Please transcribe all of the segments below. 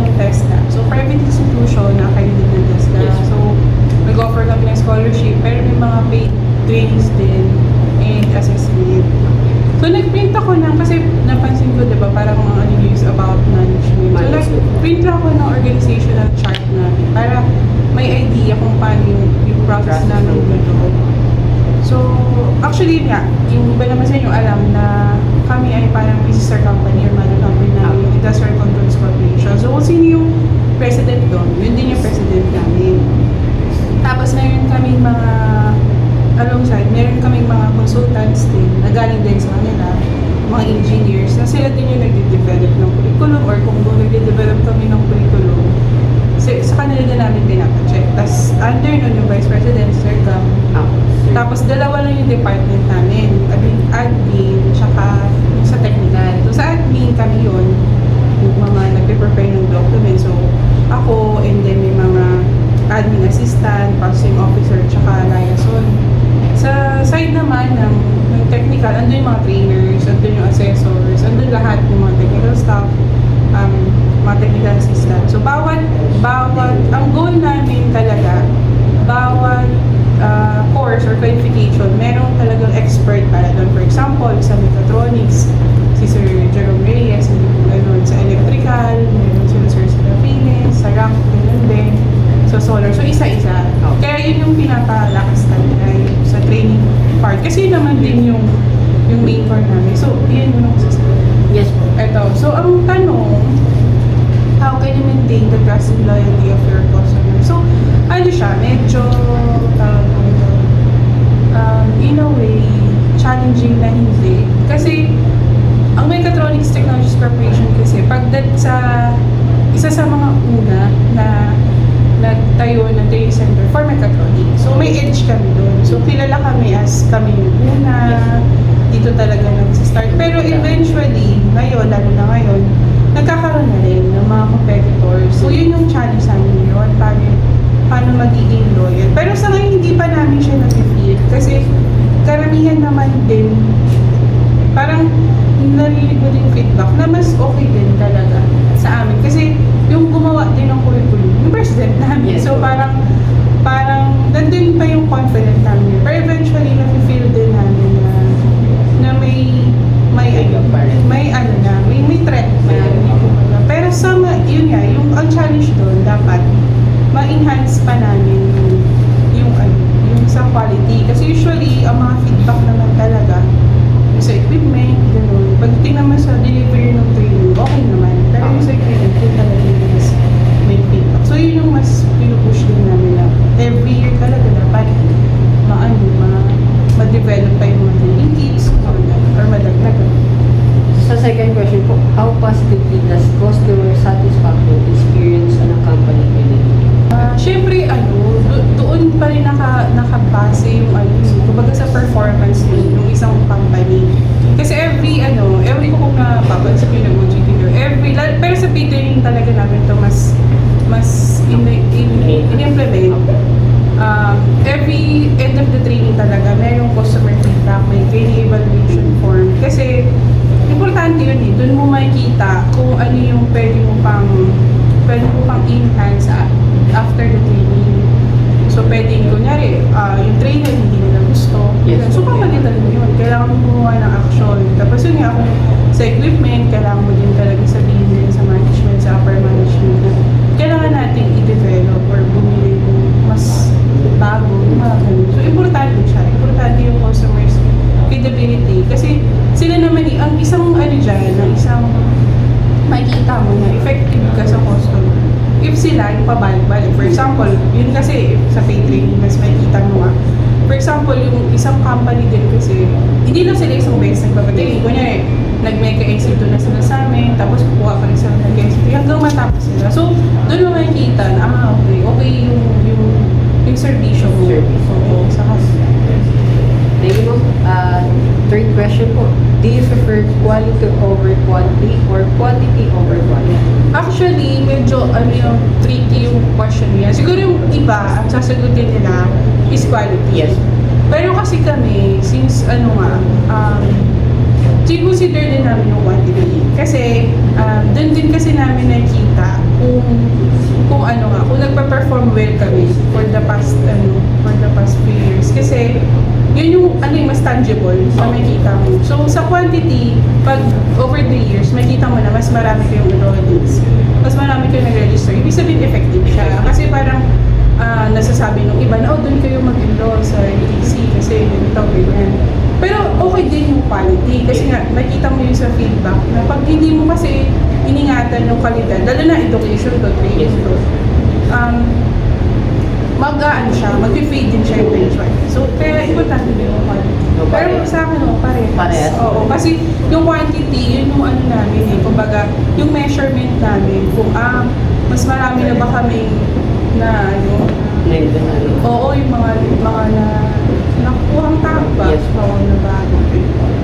ng TESDA. So, private institution na accredited ng TESDA. Yes. So, nag-offer kami ng scholarship, pero may mga paid trainings din and assessment. So, nag-print ako ng, kasi napansin ko, diba, parang mga news about management. So, nag-print lang ako ng organizational chart namin para may idea kung paano yung process namin dito. So, actually nga, yung iba naman sa inyo alam na kami ay parang sister company or mother company namin, Industrial Controls Corporation. So, kung sino yung president doon, yun din yung president namin. Tapos, meron kaming mga, alongside, meron kaming mga consultants din na galing din sa kanila, mga engineers, na sila din yung nagde-develop ng curriculum or kung nagde-develop kami ng curriculum, sa kanila din namin pinapacheck. Tapos, under nun yung Vice President, Sir Gam. Tapos, dalawa lang yung department namin, admin, tsaka sa technical. So, sa admin kami yun, yung mga nagpe-prepare ng documents. So, ako, and then may mga admin assistant, processing officer, tsaka liaison. Sa side naman ng technical, andun yung mga trainers, andun yung assessors, andun lahat yung mga technical staff, mga technical assistant. So, ang goal namin talaga, bawat course or qualification, merong talagang expert para doon. For example, sa mechatronics, si Sir Jerome Reyes, ganun, sa electrical, meron sila Sir Serafines, sa rank, ganun din, sa solar. So, isa-isa. Kaya yun yung pinapalakas talaga yung sa training part. Kasi yun naman din yung main part namin. So, yun yung masasabi. Yes po. Eto. So, ang tanong, how can you maintain the trust and loyalty of your customer? So, ano siya, medyo, in a way, challenging na hindi. Kasi, ang Mechatronics Technologies Corporation kasi, pagdat sa isa sa mga una na nagtayo ng training center for mechatronics. So, may edge kami doon. So, kilala kami as kami yung una, dito talaga nag-start. Pero eventually, ngayon, lalo na ngayon, nagkakaroon na rin ng mga competitors. So, yun yung challenge sa amin yun. Paano magiging loyal. Pero sa ngayon, hindi pa namin siya na-feel. Kasi, karamihan naman din, parang narinig mo din feedback na mas okay din talaga sa amin. Kasi, yung gumawa din ng curriculum, yung president namin. Yes. So, parang, nandun pa yung confidence namin. Pero eventually, na-feel din namin na may threat na. Pero yun nga, ang challenge doon, dapat ma-enhance pa namin yung sa quality. Kasi usually, ang mga feedback naman talaga, yung sa equipment, gano'n. Pagdating naman sa delivery ng training, okay naman. Pero yung sa equipment, yun talaga yung mas may feedback. So yun yung mas pinupush din namin na every year talaga dapat ma-develop pa yung mga training kits or madagdagan. Sa second question po, how positively does customer satisfaction experience ng company benefit? Siyempre, doon pa rin nakabase yung kumbaga sa performance ng isang company. Kasi every ko kung napapansin yung nag-GTV, pero sa training talaga namin ito mas in-implement. Every end of the training talaga, mayroong customer feedback, may training evaluation form. Kasi, importante yun eh. Doon mo makikita kung ano yung pwede mo pang enhance after the training. So, pwedeng, kunyari, yung trainer hindi nila gusto. Yes. So, papalitan mo yun. Kailangan mo gumawa ng action. Tapos yun nga, kung sa equipment, kailangan mo din talaga sabihin din sa management, sa upper management na kailangan natin i-develop or bumili ng mas bago, mga ganun. So, importante siya. Importante yung customers' credibility. Kasi, sila naman, ang isang isang makikita mo na effective ka sa customer. If sila, yung pabalik-balik. For example, yun kasi, sa paid training, mas makikita mo nga. For example, yung isang company din kasi, hindi lang sila isang beses nagpapatraining. Kunyari, nag-Mecha Institute na sila sa amin, tapos kukuha pa rin sila ng Institute hanggang matapos sila. So, doon mo makikita na, okay yung servisyo mo. Sa customer. Thank you. Third question po, do you prefer quality over quantity or quantity over quality? Actually, medyo yung tricky yung question niya. Siguro yung iba, ang sasagutin nila is quality. Yes. Pero kasi kami, since consider din namin yung quantity. Kasi, doon din kasi namin nakikita kung ano nga, kung nagpa-perform well kami for the past few years. Kasi, yun yung mas tangible na makikita mo. So, sa quantity, pag over the years, makita mo na mas marami kayong enrollees. Mas marami kayong nag-register. Ibig sabihin, effective siya. Kasi parang, nasasabi nung iba na, doon kayo mag-enroll sa UTC kasi ganito, ganyan. Pero okay din yung quality kasi nga, nakita mo yun sa feedback na pag hindi mo kasi iningatan yung kalidad, lalo na education to, training to, mag-fade din siya eventually. So, kaya importante din yung quality. Pero sa akin, parehas. Oo, kasi yung quantity, yun yung ano namin kumbaga, yung measurement namin, kung mas marami na ba kaming na oo, yung mga na nakukuhang tama. Yes. Oo, na ba?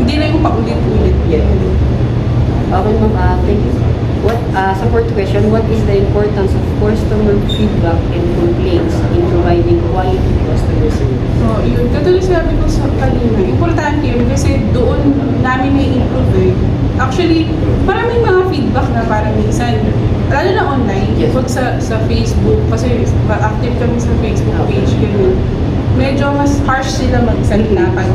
Hindi na yung paulit-ulit. Yes. Okay, ma'am. Thank you. Sa fourth question, what is the importance of customer feedback and complaints in providing quality customer service? So, yun. Katulad sabi ko sa kanina, importante yun kasi doon namin may improve. Actually, maraming mga feedback na parang minsan, lalo na online, Yes. pag sa Facebook, kasi active kami sa Facebook page, ganun. Medyo mas harsh sila magsalita pag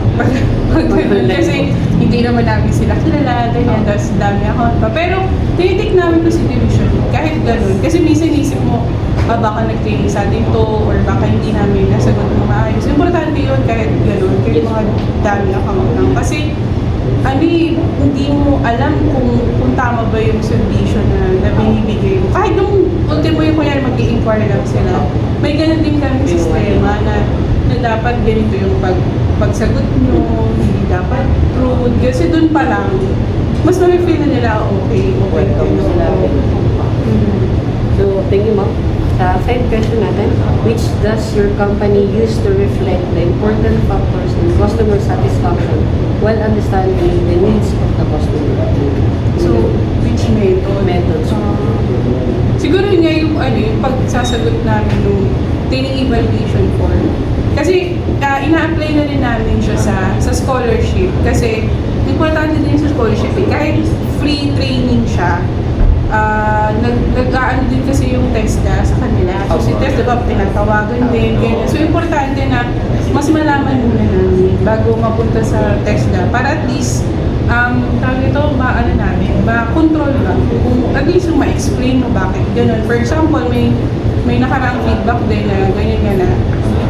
ganun. Kasi hindi naman namin sila kilala, ganyan, tapos dami account pa. Pero, tinitik namin consideration, kahit ganun. Kasi minsan isip mo, baka nag-training sa atin to, or baka hindi namin nasagot ng maayos. Importante yun kahit ganun, kahit mga dami account lang. Kasi, hindi mo alam kung tama ba yung servisyo na binibigay mo. Kahit nung ultimo yung kunyari mag-i-inquire lang sila, may ganun din kami sistema na dapat ganito yung pagsagot nyo, hindi dapat rude. Kasi dun pa lang, mas na-feel na nila, okay. Welcome sila. So, thank you, ma'am. Sa side question natin, which does your company use to reflect the important factors in customer satisfaction while understanding the needs of the customer? So, which Methods. Siguro yun nga yung pagsasagot namin yung training evaluation form. Kasi ina-apply na rin namin siya sa scholarship. Kasi importante din sa scholarship kahit free training siya, nag-aano din kasi yung TESDA sa kanila. So si TESDA ba tinatawagan din, ganyan. So importante na mas malaman muna namin bago mapunta sa TESDA para at least tawag ito, ma-control ba? Kung at least yung ma-explain mo bakit ganun. For example, may nakaraang feedback din na ganyan nga na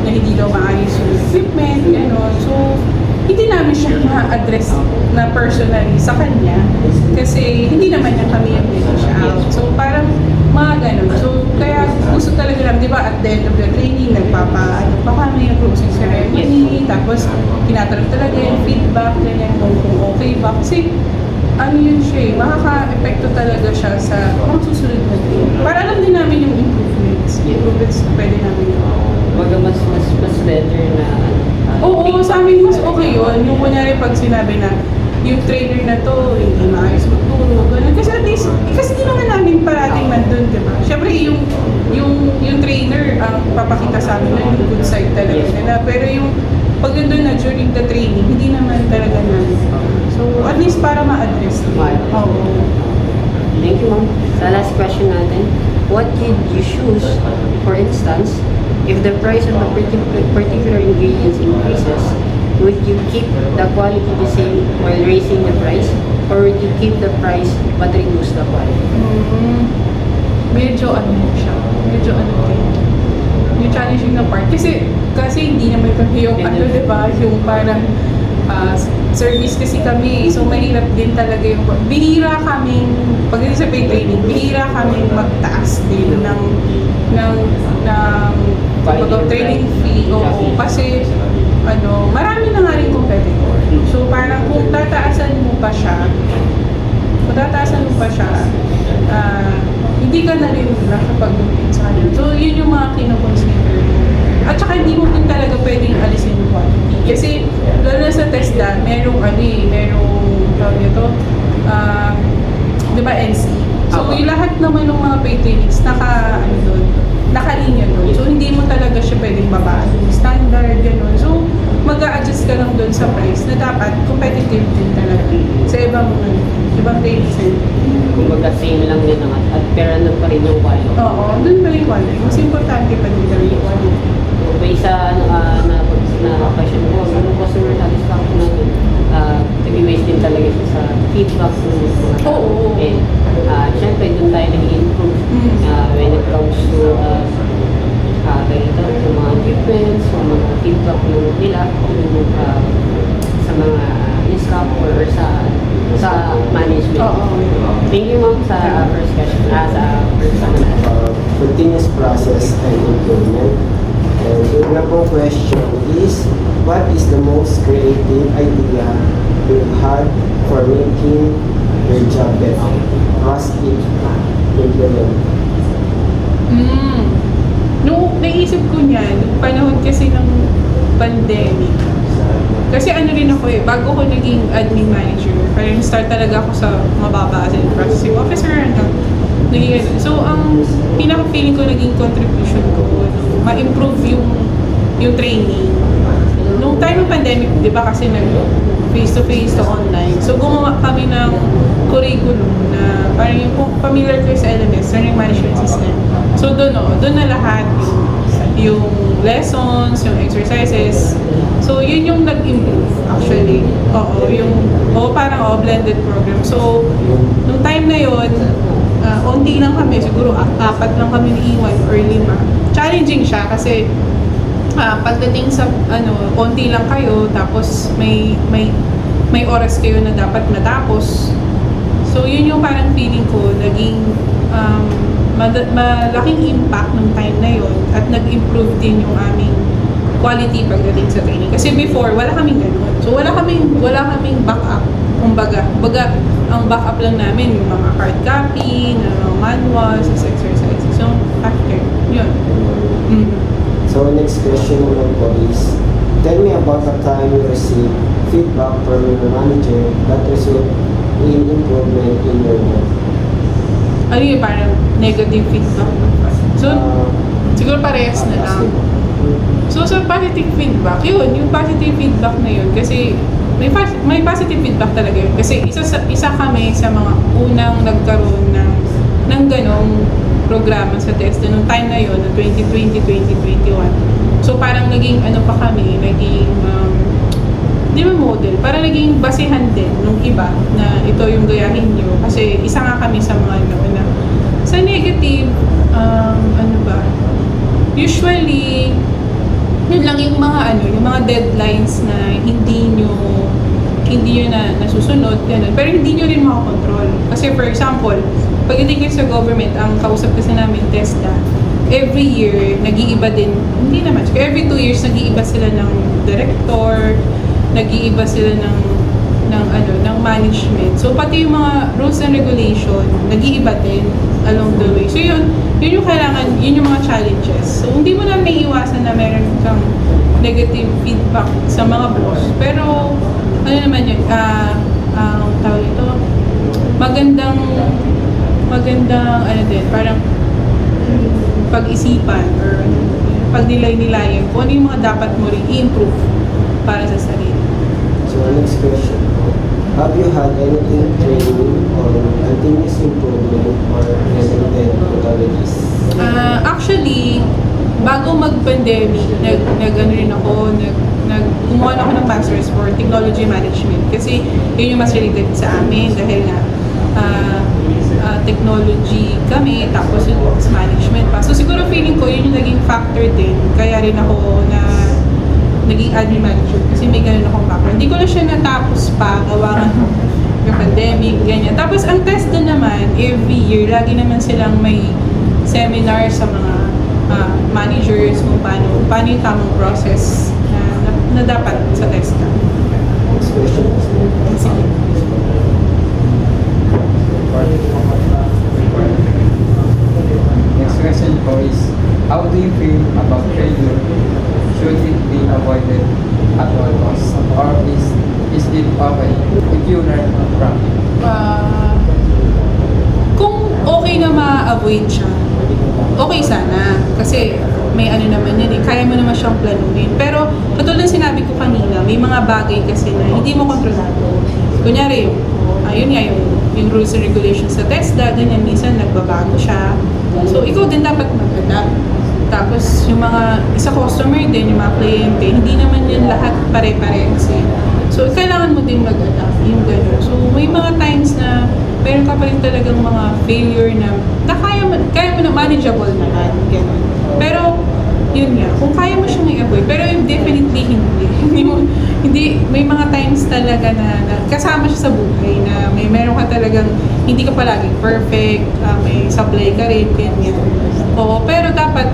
hindi daw maayos yung equipment, gano'n. So, hindi namin siya ma-address na personally sa kanya kasi hindi naman niya kami yung siya out. So, parang mga gano'n. So, kaya gusto talaga lang, di ba, at the end of the training, pa kami yung closing ceremony, tapos tinatanong talaga yung feedback, ganyan, kung okay ba. Kasi, yun siya makaka-epekto talaga siya sa mga susunod na training. Para alam din namin yung improvements na pwede namin Mas better na Oo, sa amin mas okay yun. Yung kunyari pag sinabi na yung trainer na to, hindi maayos magturo, gano'n. Kasi at least, kasi di naman namin parating nandun, di ba? Siyempre, yung trainer ang papakita sa amin na yung good side talaga nila. Pero yung pag nandun na during the training, hindi naman talaga namin. So, at least para ma-address. Oo. Thank you, ma'am. Sa last question natin, what did you choose, for instance, if the price of a particular ingredients increases, would you keep the quality the same while raising the price? Or would you keep the price but reduce the quality? Medyo siya. Medyo din. Yung challenging na part. Kasi hindi naman kami yung diba? Yung parang service kasi kami. So, mahirap din talaga yung bihira kaming, pag sa paid training, bihira kaming magtaas din ng training fee. Oo, kasi marami na nga rin competitor. So parang kung tataasan mo pa siya, hindi ka na rin nakapag-compete sa kanya. So yun yung mga kinoconsider. At saka hindi mo din talaga pwedeng alisin yung quality. Kasi lalo na sa TESDA, merong tawag ito, di ba NC? So yung lahat naman ng mga paid trainings nakalinya doon. So, hindi mo talaga siya pwedeng babaan. Standard, gano'n. So, mag-a-adjust ka lang doon sa price na dapat competitive din talaga sa ibang training center. Kumbaga same lang din naman at pero ano pa rin yung quality. Oo, doon pa rin quality. Mas importante pa din talaga yung quality. So, isa na question ko, yung customer satisfaction natin, nag-base din talaga siya sa feedback ng mga tao. Oo. And syempre, doon tayo nag-improve when it comes to yung mga equipments, yung mga feedback nila, yung sa mga staff or sa management. Oo. Thank you, ma'am, sa first question. Sa first Continuous process and improvement. And yung una pong question is, what is the most creative idea you've had for making your job better? Was it implement? Nung naisip ko niyan, nung panahon kasi ng pandemic, kasi ano rin ako bago ko naging admin manager, parang start talaga ako sa mababa as in processing officer hanggang naging admin. So, ang pinaka-feeling ko naging contribution ko, ma-improve yung training. Nung time ng pandemic, di ba kasi face-to-face to online. So, gumawa kami ng curriculum na parang yung familiar ko sa LMS, Learning Management System. So, doon na lahat yung lessons, yung exercises. So, yun yung nag-improve actually. Parang blended program. So, nung time na yun, onti lang kami, siguro 4 lang kami ni Iwan or 5. Challenging siya kasi pagdating sa onti lang kayo, tapos may oras kayo na dapat matapos. So, yun yung parang feeling ko, naging malaking impact nung time na yun at nag-improve din yung aming quality pagdating sa training. Kasi before, wala kaming ganun. So, wala kaming backup. Kumbaga, ang backup lang namin, yung mga hard copy, na mga manuals, exercises. So, after, yun. So next question naman po is, tell me about the time you received feedback from your manager that result in improvement in your work. Ano yung parang negative feedback? So, siguro parehas na lang. So, sa positive feedback, yung positive feedback na yun, kasi may positive feedback talaga yun. Kasi isa kami sa mga unang nagkaroon ng ganong programa sa TESDA nung time na yun, no 2020-2021. So, parang naging naging di ba model, parang naging basehan din nung iba na ito yung gayahin nyo. Kasi isa nga kami sa mga na sa negative, usually, yun lang yung mga deadlines na hindi nyo na nasusunod, ganun. Pero hindi nyo rin makakontrol. Kasi for example, pagdating kayo sa government, ang kausap kasi namin TESDA, every year, nag-iiba din, hindi naman, every 2 years, nag-iiba sila ng director, nag-iiba sila ng management. So, pati yung mga rules and regulation, nag-iiba din along the way. So, yun yung kailangan, yun yung mga challenges. So, hindi mo na maiiwasan na meron kang negative feedback sa mga boss. Pero, naman yun, tawag ito, magandang, parang pag-isipan or pag-nilay-nilayan kung ano yung mga dapat mo rin i-improve para sa sarili. So next question, have you had anything training on continuous improvement or related methodologies? Actually, bago mag-pandemic, gumawa na ako ng Masters for Technology Management kasi yun yung mas related sa amin dahil nga technology kami, tapos yung office management pa. So siguro feeling ko yun yung naging factor din, kaya rin ako na naging admin manager kasi may ganun akong background. Hindi ko na siya natapos pa, gawa ng pandemic, ganyan. Tapos ang test doon naman, every year, lagi naman silang may seminar sa mga managers kung paano yung tamang process na dapat sa test ka. Next question. Sige. Next question po is, how do you feel about failure? Should it be avoided at all costs? Or is it okay if you learn from it? Kung okay na ma-avoid siya, okay sana. Kasi may ano naman yan eh, kaya mo naman siyang planuhin. Pero, katulad ng sinabi ko kanina, may mga bagay kasi na hindi mo kontrolado. Kunyari, yun nga, yung rules and regulations sa TESDA, ganyan, minsan nagbabago siya. So, ikaw din dapat mag-adapt. Tapos, yung mga, isa customer din, yung mga kliyente, hindi naman yan lahat pare-parehas eh. So, kailangan mo din mag-adapt, yung gano'n. So, may mga times na meron ka pa rin talagang mga failure na kaya mo na manageable naman, gano'n. Pero, yun nga, kung kaya mo siyang i-avoid, pero definitely hindi, may mga times talaga na kasama siya sa buhay na meron ka talagang, hindi ka palaging perfect, may sablay ka rin, ganyan. Oo, pero dapat,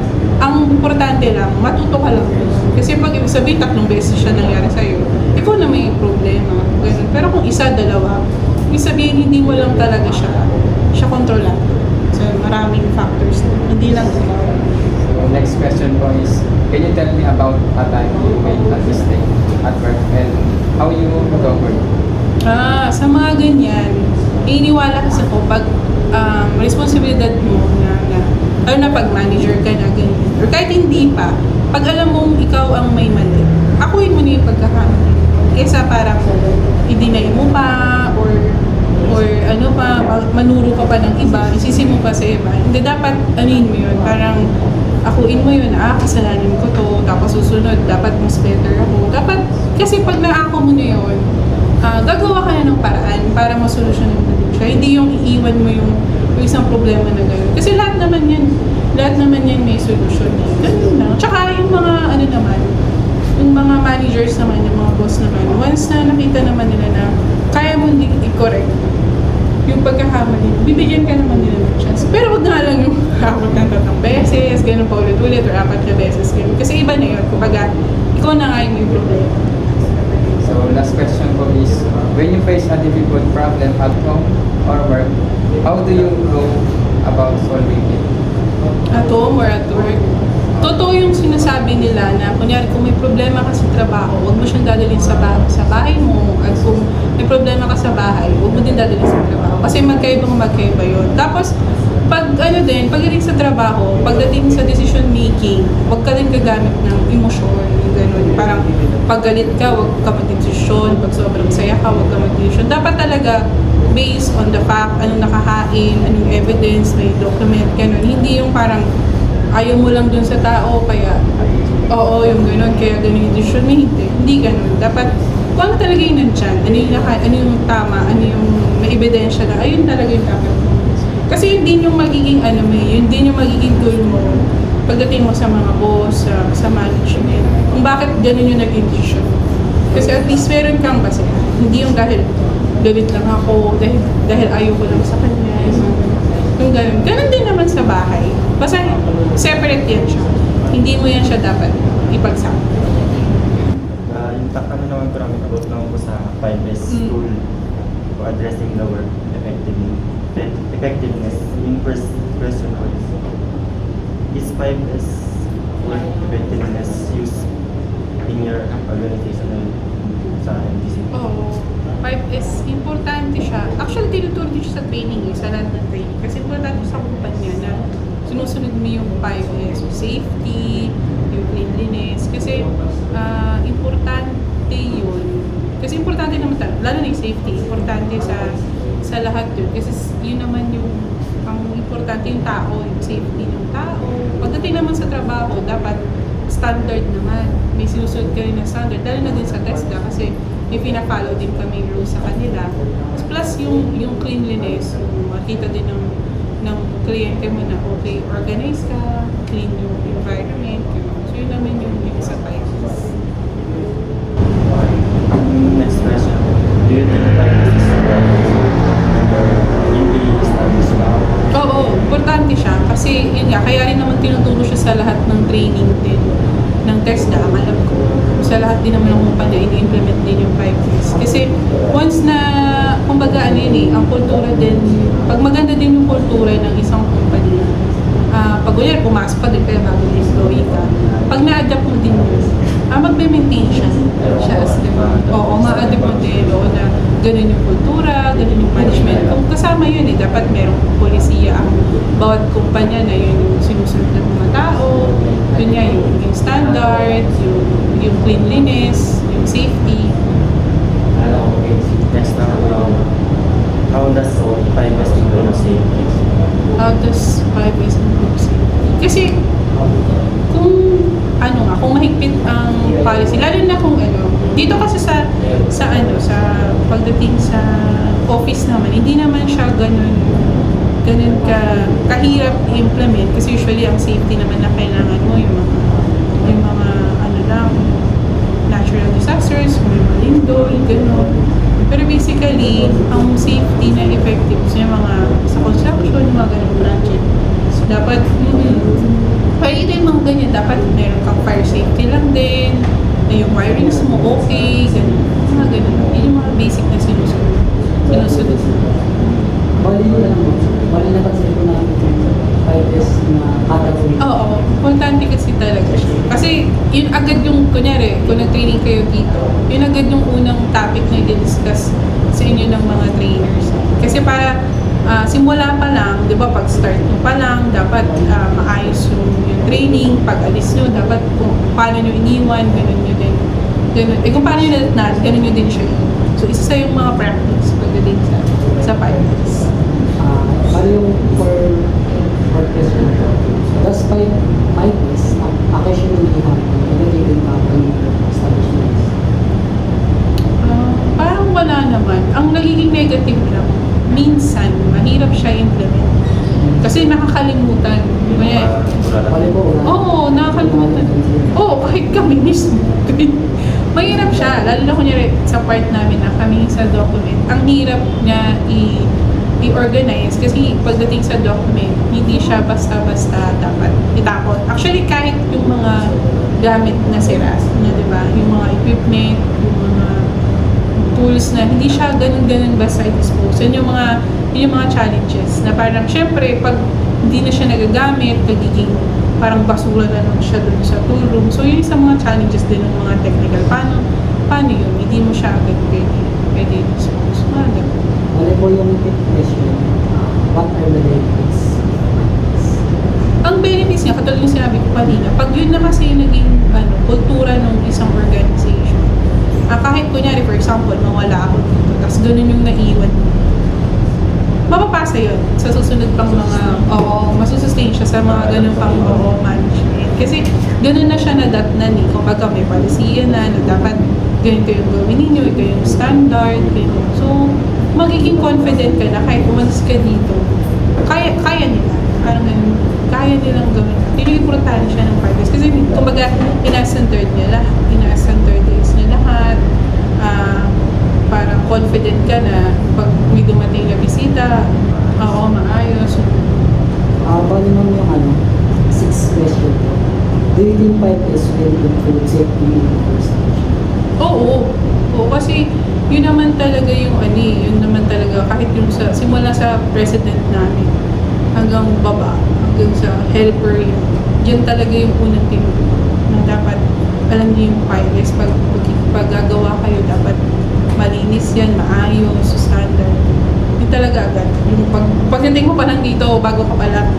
ang importante lang, matuto ka lang. Kasi pag ibig sabihin, 3 beses siya nangyari sa'yo, ikaw na may problema, ganun. Pero kung isa, dalawa, ibig sabihin, hindi mo lang talaga siya kontrolado. So, maraming factors na, hindi lang ikaw. So, next question po is, can you tell me about a time you made a mistake at work and how you recovered? Sa mga ganyan, iniwala kasi ko pag responsibilidad mo na pag manager ka na ganyan, or kahit hindi pa, pag alam mong ikaw ang may mali, akuin mo na yung pagkakamali. Kesa parang i-deny mo pa, or ano pa, manuro ka pa ng iba, isisi mo pa sa iba. Hindi, dapat amin mo yun, parang akuin mo yun, kasalanan ko to, tapos susunod, dapat mas better ako. Dapat, kasi pag naako mo na yun, gagawa ka na ng paraan para masolusyonan mo siya. Hindi yung iiwan mo yung isang problema na gano'n. Kasi lahat naman yan may solusyon. Ganun lang. Tsaka yung mga, yung mga managers naman, yung mga boss naman, once na nakita naman nila na kaya mo hindi i-correct yung pagkakamali, bibigyan ka naman nila ng chance. Pero huwag nga lang yung abot ng 3 beses, ganun pa ulit-ulit, or 4 na beses, ganun. Kasi iba na yun. Kumbaga, ikaw na nga yung may problema. So, last question po is, when you face a difficult problem at home or work, how do you go about solving it? At home or at work. Totoo yung sinasabi nila na kunyari kung may problema ka sa trabaho, huwag mo siyang dadalhin sa bahay mo. At kung may problema ka sa bahay, huwag mo din dadalhin sa trabaho. Kasi magkaiba yun. Tapos, pagdating sa trabaho, pagdating sa decision making, huwag ka din gagamit ng emosyon, yung ganun. Parang pag galit ka, huwag ka mag-desisyon. Pag sobrang saya ka, huwag ka mag-desisyon. Dapat talaga based on the fact, anong nakahain, anong evidence, may document, ganun. Hindi yung parang ayaw mo lang dun sa tao, kaya oo, yung ganun, kaya ganun yung decision mo, hindi ganun. Dapat, kung ano talaga yung nandyan, ano yung tama, ano yung may ebidensya na, ayun talaga yung dapat mo. Kasi yun din yung magiging, yun din yung magiging goal mo pagdating mo sa mga boss, sa management, kung bakit ganun yung naging decision. Kasi at least meron kang base, hindi yung dahil gawit lang ako, dahil ayaw ko lang sa kanya, yung ganun. Ganun din naman sa bahay. Basta separate yan siya. Hindi mo yan siya dapat ipagsama. Yung ano naman ko namin about naman po sa 5S tool for addressing the work effectiveness. Yung first question ko is 5S work effectiveness used in your organization sa MDC? Oo. 5S, importante siya. Actually, tinuturo din siya sa training, sa lahat ng training. Kasi importante sa kumpanya na sinusunod mo yung 5S, yung safety, yung cleanliness. Kasi importante yun. Kasi importante naman lalo na yung safety, importante sa lahat yun. Kasi yun naman yung ang importante yung tao, yung safety ng tao. Pagdating naman sa trabaho, dapat standard naman. May sinusunod ka rin na standard. Lalo na din sa TESDA kasi may pina-follow din kami rules sa kanila. Plus yung cleanliness, yung makita din ng kliyente mo na okay, organize ka, clean yung environment. So yun naman yung sa TESDA. Next question. Do you think 5S is established now? Oo, importante siya. Kasi yun nga, kaya rin naman tinuturo siya sa lahat ng training din ng TESDA, ang alam ko. Sa lahat din naman ng kumpanya, ini-implement din yung 5S. Kasi once na, kumbaga ang kultura din, pag maganda din yung kultura ng isang kumpanya, pag ulit, pumasok ka din, kaya bagong employee ka, pag na-adapt mo din yun, magme-maintain siya as diba? Oo, ma-adapt mo din, na ganun yung kultura, ganun yung management. Kung kasama yun dapat merong polisiya ang bawat kumpanya na yun yung sinusunod ng mga tao. Yun nga cleanliness, yung safety. Next na, how does 5S improve safety? How does 5S improve safety? Kasi, kung mahigpit ang policy, lalo na kung dito kasi sa pagdating sa office naman, hindi naman siya ganun kahirap i-implement kasi usually ang safety naman na kailangan mo yung mga natural disasters, may mga lindol, gano'n. Pero basically, ang safety na effective sa mga sa construction, mga ganun project. So, dapat, pwede din mga ganyan. Dapat meron kang fire safety lang din, na yung wirings mo okay, ganun. Mga ganun. Yun yung mga basic na sinusunod. Bali na kasi ko na 5S na category. Oo, importante kasi talaga siya. Kasi yun agad yung, kunyari, kung nag-training kayo dito, yun agad yung unang topic na i-discuss sa inyo ng mga trainers. Kasi para simula pa lang, di ba, pag start nyo pa lang, dapat maayos yung training, pag alis nyo, dapat kung paano nyo iniwan, ganun nyo din. Ganun. Kung paano nyo natin, ganun nyo din siya. So, isa sa yung mga practice pagdating sa finance. Bali yung for question, does 5S occasionally happen in company establishments? Parang wala naman. Ang nagiging negative lang, minsan, mahirap siya implement. Kasi nakakalimutan. Bali po, Oo, nakakalimutan. Oo, kahit kami mismo. Mahirap siya. Lalo na kunyari sa part namin na kami sa document. Ang hirap niya i-organize kasi pagdating sa document, hindi siya basta-basta dapat itapon. Actually, kahit yung mga gamit na sira, di ba? Yung mga equipment, yung mga tools na hindi siya ganun-ganun basta i-dispose. Yun yung mga challenges na parang syempre pag hindi na siya nagagamit, nagiging parang basura na lang siya dun sa tool room. So yun sa mga challenges din ng mga technical. Paano yun? Hindi mo siya agad pwede i-dispose. Mga ganun. bali po yung fifth question, what are the benefits? Ang benefits niya, katulad yung sinabi ko kanina, pag yun na kasi naging kultura ng isang organization, kahit kunyari, for example, mawala ako dito, tapos ganun yung naiwan, mapapasa yun sa susunod pang mga, masusustain siya sa mga ganun pang management. Kasi ganun na siya nadatnan eh. Kung baga may palisiya na dapat ganito yung gawin ninyo, ito yung standard, ganun. So, magiging confident ka na kahit umalis ka dito, kaya nila. Parang ganun, kaya nilang gawin. Tinigurutahan siya ng partners. Kasi kumbaga, ina-standard niya lahat. Ina-standardize niya lahat. Parang confident ka na pag may dumating na bisita, maayos. Bali naman yung sixth question po. Do you think 5S will improve safety in the first station? Oo, kasi yun naman talaga yung yun naman talaga kahit yung simula sa president namin hanggang baba, hanggang sa helper yun. Diyan talaga yung unang tinuturo na dapat alam niyo yung 5S pag gagawa kayo dapat malinis yan, maayos, standard. Yun talaga agad. Yung pagdating mo pa lang dito, bago ka pa lang,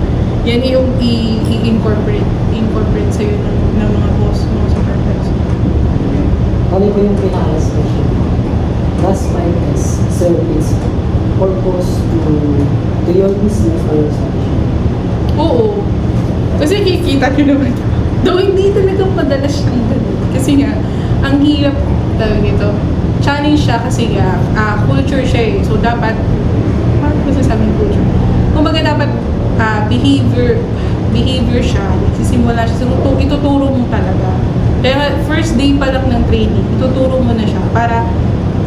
yan yung i-incorporate sa'yo ng mga boss mo sa purpose. Bali po yung pinaka-last question. Does 5S serve its purpose to your business or your establishment? Oo. Kasi kikita nyo naman. Though hindi talaga madalas siyang ganun. Kasi nga, ang hirap nito. Challenge siya kasi nga, culture siya eh. So dapat, paano ko sasabing culture? Kumbaga dapat behavior siya. Nagsisimula siya. So, ituturo mo talaga. Kaya first day pa lang ng training, ituturo mo na siya para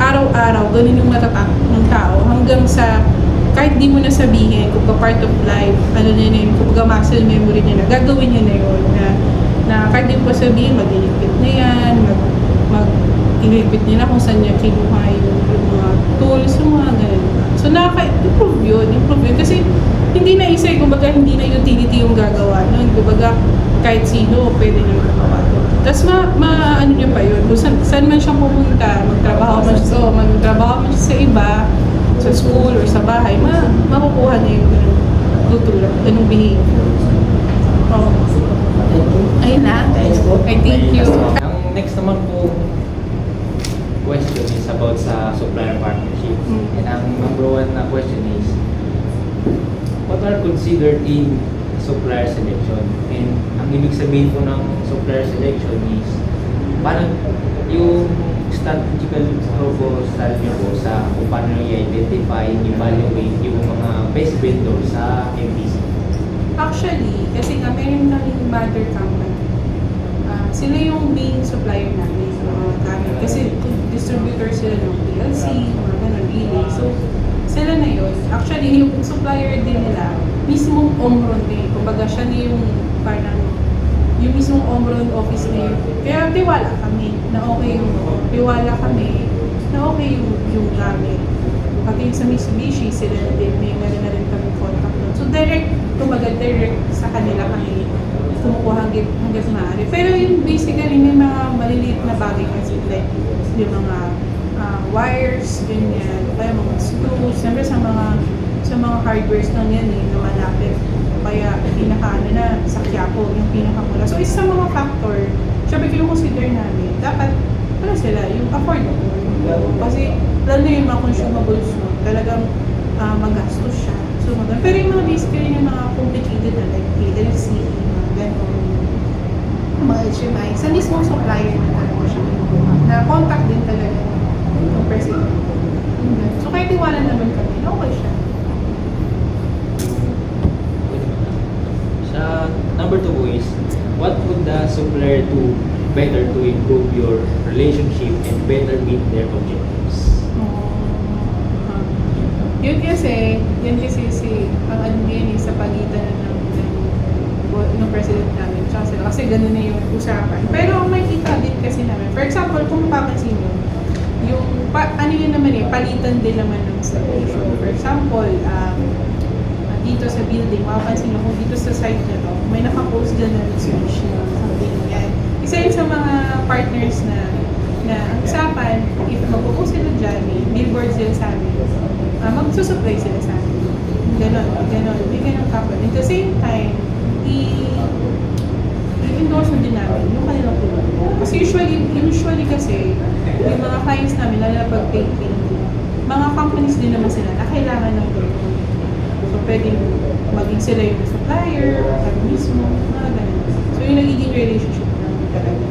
araw-araw, ganun yung matatak ng tao hanggang sa kahit di mo na sabihin kung part of life, ano na yun, kung muscle memory niya na, gagawin niya na yun, na kahit di mo sabihin, mag-iligpit na yan, mag-iligpit niya na kung saan niya kinuha yung mga tools, yung mga ganun. So, improve yun. Kasi, hindi na isa, kumbaga, hindi na utility yung gagawa nun. Kumbaga, kahit sino, pwede nyo magawa ito. Tapos, ano niya pa yun, kung saan man siya pumunta, magtrabaho man siya sa iba, sa school or sa bahay, makukuha niya yung tutulong, ganung behavior. Thank you. Ayun na. Thanks po. I thank you. Ang next naman po question is about sa supplier partnership. Mm. And ang number one na question is, what are considered in supplier selection? And ang ibig sabihin po ng supplier selection is, parang yung strategical proposal niyo po sa kung paano i-identify, evaluate yung mga best vendor sa MPC. Actually, kasi nga meron kaming mother company. Sila yung main supplier namin ng mga gamit. Kasi distributor sila ng PLC, mga ganun, relay. So, sila na yun. Actually, yung supplier din nila, mismong Omron din. Kumbaga, siya na yung parang, yung mismong Omron office na yun. Kaya tiwala kami na okay yung, tiwala kami na okay yung gamit. Pati yung sa Mitsubishi, sila na din, may meron na rin kami contact doon. So, kumbaga, direct sa kanila kami kumukuha hanggang maaari. Pero yung basically, may mga maliliit na bagay kasi like yung mga wires, ganyan, kaya mga screws, siyempre sa mga hardwares lang yan na malapit. Kaya pinaka na sa Quiapo, yung pinakamura. So isa sa mga factor, siyempre kinukonsider namin, dapat sila, yung affordable. Kasi lalo na yung mga consumables mo, talagang magastos siya. So, pero yung mga basically yung mga complicated na like PLC, mga HMI, sa mismong supplier na talaga siya. Na-contact din talaga ng president. So, kahit tiwala naman kami, okay siya. Sa number 2 po is, what would the supplier do better to improve your relationship and better meet their objectives? Yun kasi ang ano yun sa pagitan ng president namin tsaka sila kasi ganun na yung usapan. Pero may kita din kasi namin. For example, kung mapapansin nyo, yung ano yun naman palitan din naman ng solution. For example, dito sa building, mapapansin nyo kung dito sa site na to, may nakapost dyan na switch na something yan. Isa yun sa mga partners na ang usapan, if magpupost sila dyan, may billboard sila sa amin, magsusupply sila sa amin. Ganon. May ganon kapal. At the same time, i-endorse din namin yung kanilang produkto. Kasi usually kasi, yung mga clients namin, lalo na pag paid cleaning, mga companies din naman sila na kailangan ng produkto. So, pwedeng maging sila yung supplier, kami mismo, mga ganun. So, yung nagiging relationship namin talaga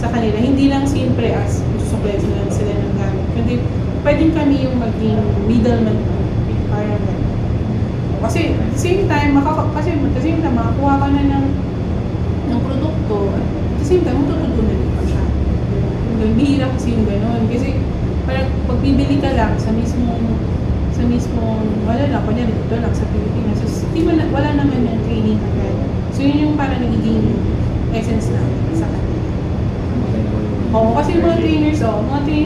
sa kanila. Hindi lang simple as supply sila ng gamit. Kundi, pwedeng kami yung maging middleman para ganun. Kasi at the same time, makakuha ka na ng produkto, at the same time, matututunan pa siya. Bihira kasi yung gano'n. Kasi parang pagbibili ka lang sa mismong wala lang, kunyari dito lang sa Pilipinas. So, wala naman yung training agad. So, yun yung parang nagiging essence namin sa kanila. Oo, kasi mga trainers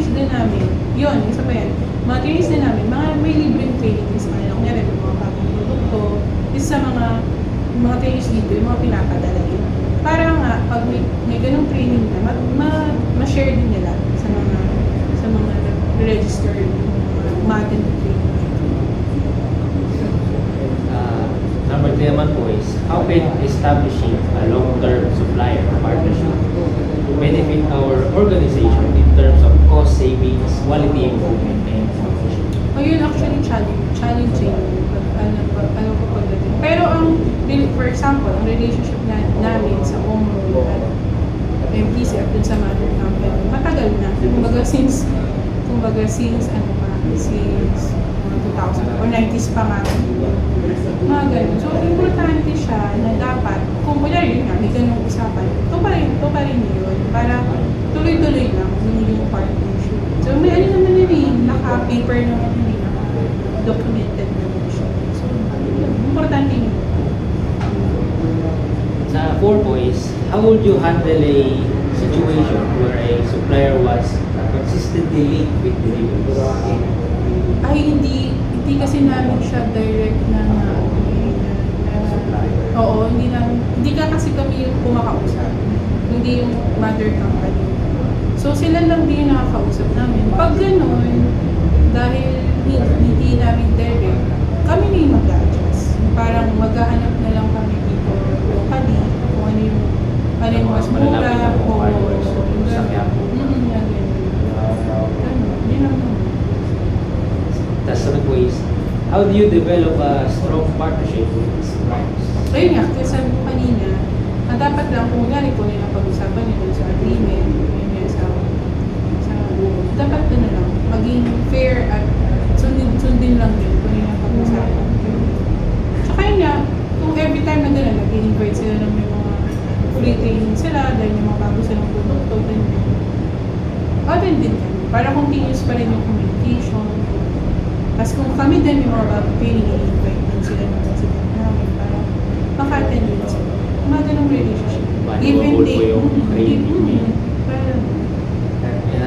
din namin, yun, isa pa yan. Mga trainers din namin, may libreng training din sa kanila. Kunyari, mga bagong produkto, isa sa mga trainers dito, yung mga pinapadala yun. Para nga, pag may ganung training na, ma-share din nila sa mga registered umattend na training. Number 3 naman po is, how can establishing a long-term supplier partnership benefit our organization in terms of cost savings, quality improvement, and efficiency? Yun actually challenging. Ano ko pagdating. Pero for example, ang relationship namin sa Omron at MPC at dun sa mother company, matagal na. Kumbaga since ano pa, since 2000 or 90s pa nga. Mga ganun. So, importante siya na dapat, kung kunyari yun nga, may ganung usapan, ito pa rin yun. Para tuloy-tuloy lang yung partnership. So, may ano naman yun naka-paper naman yun naka-documented naman siya. So, importante yun. Sa 4 po is, how would you handle a situation where a supplier was consistently late with deliveries? Ay, hindi kasi namin siya direct na oo, hindi ka kasi kami yung kumakausap. Hindi yung mother company. So, sila lang din yung nakakausap namin. Pag gano'n, dahil hindi namin direct, kami na yung mag-adjust. Parang maghahanap na lang kami dito locally, kung ano yung mas mura, o how do you develop a strong partnership with suppliers? Ayun nga, kasi sabi ko kanina, dapat lang kung gano'n po nila pag-usapan nyo dun sa agreement, yun nga dapat na lang, maging fair at sundin lang yun kung nila pag-usapan. Tsaka yun nga, kung every time na gano'n, nag-invite sila ng may mga free training sila, dahil yung mga bago silang produkto, then attend din kami. Para continuous pa rin yung communication. Tapos kung kami din yung mga bago training, i-invite din sila ng president namin para maka-attend din sila. Mga ganong relationship. Valuable po yung training. Parang, And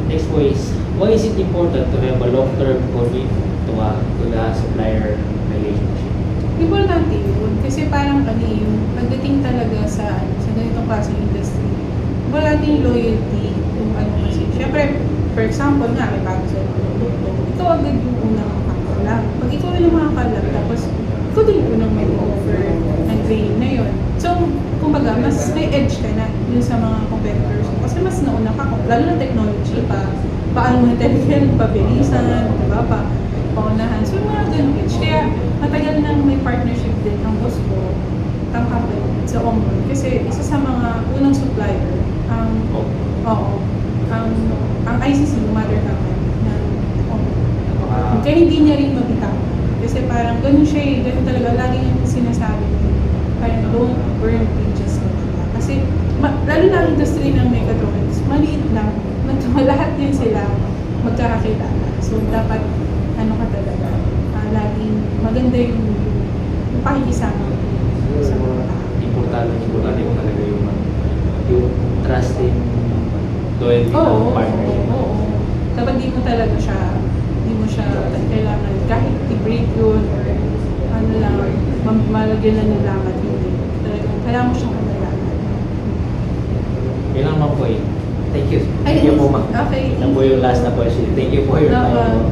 next po is, why is it important to have a long-term commitment to the supplier relationship? importante yun. Kasi parang yung pagdating talaga sa ganitong klaseng industry, importante yung loyalty, yung kasi. Siyempre, for example nga, may bago sa produkto, ikaw agad yung unang makakalap. Pag ikaw yung makakalap, tapos ikaw din yung unang may offer ng training na yun. So, kumbaga, mas may edge ka na yun sa mga competitors. Kasi mas nauna ka, lalo na technology paano mo intelligent, pabilisan, diba, paunahan. So, mga ganun edge. Kaya, matagal nang may partnership din ang boss ko, ang company sa Omron. Kasi isa sa mga unang supplier, ang ICC, mother company ng Omron. Kaya hindi niya rin mabitaw. Kasi parang ganun siya ganun talaga. Lagi niyang sinasabi niya, parang don't burn bridges na diba? Kasi lalo na ang industry ng mechatronics, maliit lang. Lahat din sila magkakakilala. So dapat, ka talaga, laging maganda yung pakikisama sa mga tao. Importante mo talaga yung trust and loyalty ng partnership. Oo. Dapat di mo talaga siya, kailangan kahit i-break yun or malagyan na nalaman hindi. Talagang kailangan mo siyang kailangan. Yun lang po eh. Thank you. Ay, Thank you po, ma'am. okay. Yan po yung last na question. Thank you for your time.